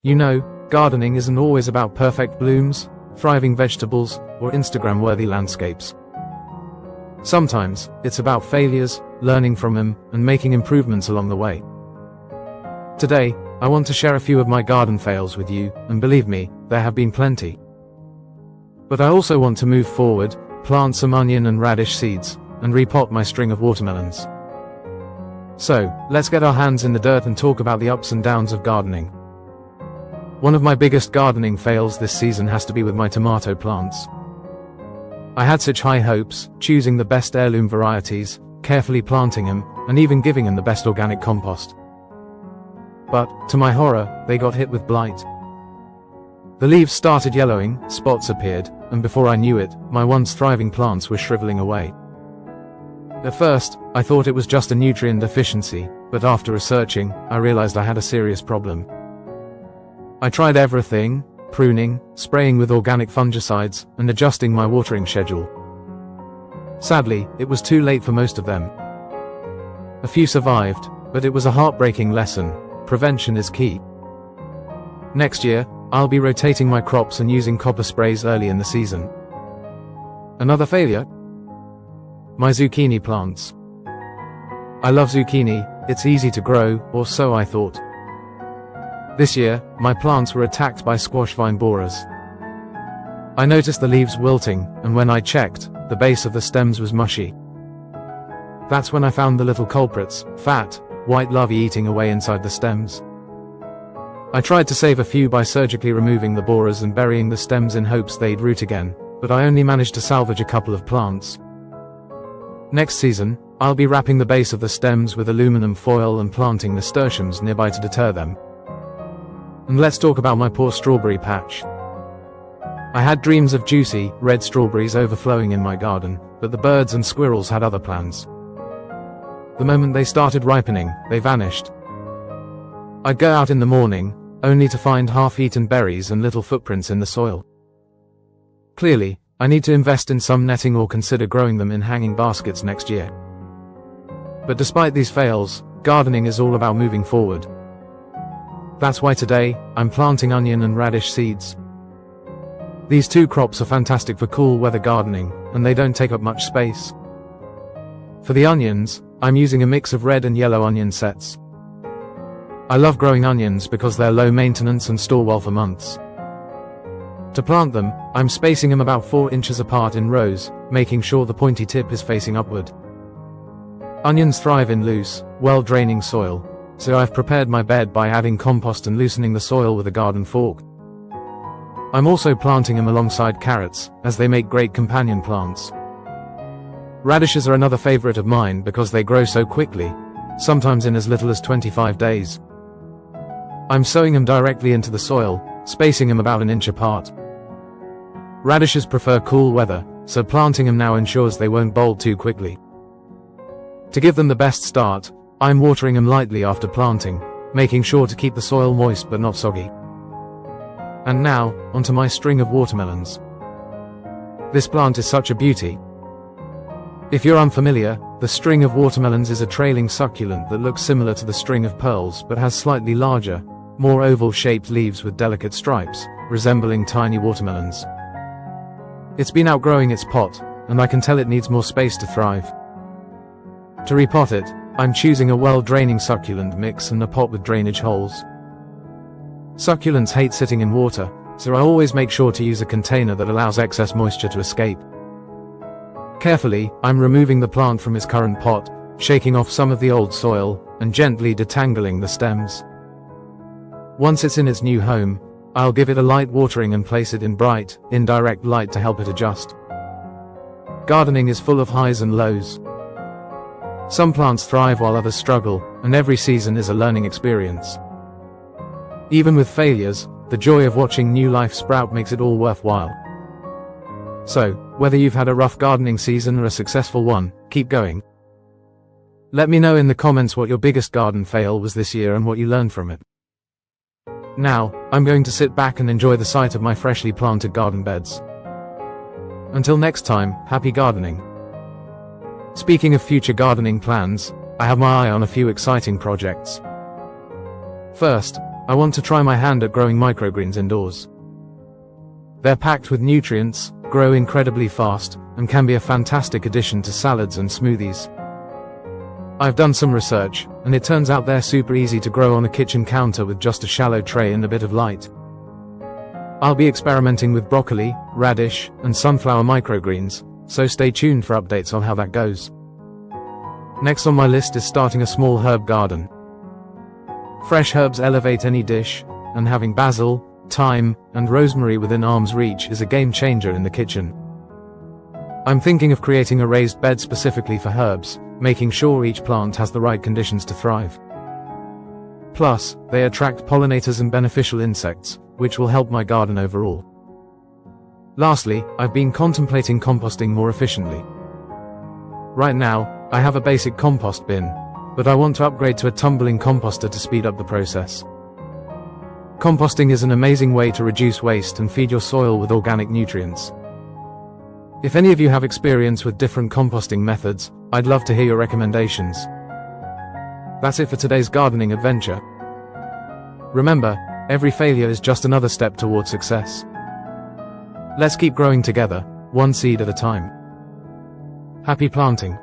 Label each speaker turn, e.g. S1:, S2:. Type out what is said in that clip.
S1: You know, gardening isn't always about perfect blooms, thriving vegetables, or Instagram-worthy landscapes. Sometimes, it's about failures, learning from them, and making improvements along the way. Today, I want to share a few of my garden fails with you, and believe me, there have been plenty. But I also want to move forward, plant some onion and radish seeds, and repot my string of watermelons. So, let's get our hands in the dirt and talk about the ups and downs of gardening. One of my biggest gardening fails this season has to be with my tomato plants. I had such high hopes, choosing the best heirloom varieties, carefully planting them, and even giving them the best organic compost. But, to my horror, they got hit with blight. The leaves started yellowing, spots appeared, and before I knew it, my once thriving plants were shriveling away. At first, I thought it was just a nutrient deficiency, but after researching, I realized I had a serious problem. I tried everything: pruning, spraying with organic fungicides, and adjusting my watering schedule. Sadly, it was too late for most of them. A few survived, but it was a heartbreaking lesson: prevention is key. Next year, I'll be rotating my crops and using copper sprays early in the season. Another failure? My zucchini plants. I love zucchini, it's easy to grow, or so I thought. This year, my plants were attacked by squash vine borers. I noticed the leaves wilting, and when I checked, the base of the stems was mushy. That's when I found the little culprits: fat, white larvae eating away inside the stems. I tried to save a few by surgically removing the borers and burying the stems in hopes they'd root again, but I only managed to salvage a couple of plants. Next season, I'll be wrapping the base of the stems with aluminum foil and planting nasturtiums nearby to deter them. And let's talk about my poor strawberry patch. I had dreams of juicy, red strawberries overflowing in my garden, but the birds and squirrels had other plans. The moment they started ripening, they vanished. I'd go out in the morning, only to find half-eaten berries and little footprints in the soil. Clearly, I need to invest in some netting or consider growing them in hanging baskets next year. But despite these fails, gardening is all about moving forward. That's why today, I'm planting onion and radish seeds. These two crops are fantastic for cool weather gardening, and they don't take up much space. For the onions, I'm using a mix of red and yellow onion sets. I love growing onions because they're low maintenance and store well for months. To plant them, I'm spacing them about 4 inches apart in rows, making sure the pointy tip is facing upward. Onions thrive in loose, well-draining soil, so I've prepared my bed by adding compost and loosening the soil with a garden fork. I'm also planting them alongside carrots, as they make great companion plants. Radishes are another favorite of mine because they grow so quickly, sometimes in as little as 25 days. I'm sowing them directly into the soil, spacing them about 1 inch apart. Radishes prefer cool weather, so planting them now ensures they won't bolt too quickly. To give them the best start, I'm watering them lightly after planting, making sure to keep the soil moist but not soggy. And now, onto my string of watermelons. This plant is such a beauty. If you're unfamiliar, the string of watermelons is a trailing succulent that looks similar to the string of pearls but has slightly larger, more oval-shaped leaves with delicate stripes, resembling tiny watermelons. It's been outgrowing its pot, and I can tell it needs more space to thrive. To repot it, I'm choosing a well-draining succulent mix and a pot with drainage holes. Succulents hate sitting in water, so I always make sure to use a container that allows excess moisture to escape. Carefully, I'm removing the plant from its current pot, shaking off some of the old soil, and gently detangling the stems. Once it's in its new home, I'll give it a light watering and place it in bright, indirect light to help it adjust. Gardening is full of highs and lows. Some plants thrive while others struggle, and every season is a learning experience. Even with failures, the joy of watching new life sprout makes it all worthwhile. So, whether you've had a rough gardening season or a successful one, keep going. Let me know in the comments what your biggest garden fail was this year and what you learned from it. Now, I'm going to sit back and enjoy the sight of my freshly planted garden beds. Until next time, happy gardening. Speaking of future gardening plans, I have my eye on a few exciting projects. First, I want to try my hand at growing microgreens indoors. They're packed with nutrients, grow incredibly fast, and can be a fantastic addition to salads and smoothies. I've done some research, and it turns out they're super easy to grow on a kitchen counter with just a shallow tray and a bit of light. I'll be experimenting with broccoli, radish, and sunflower microgreens, so stay tuned for updates on how that goes. Next on my list is starting a small herb garden. Fresh herbs elevate any dish, and having basil, thyme, and rosemary within arm's reach is a game changer in the kitchen. I'm thinking of creating a raised bed specifically for herbs, making sure each plant has the right conditions to thrive. Plus, they attract pollinators and beneficial insects, which will help my garden overall. Lastly, I've been contemplating composting more efficiently. Right now, I have a basic compost bin, but I want to upgrade to a tumbling composter to speed up the process. Composting is an amazing way to reduce waste and feed your soil with organic nutrients. If any of you have experience with different composting methods, I'd love to hear your recommendations. That's it for today's gardening adventure. Remember, every failure is just another step toward success. Let's keep growing together, one seed at a time. Happy planting.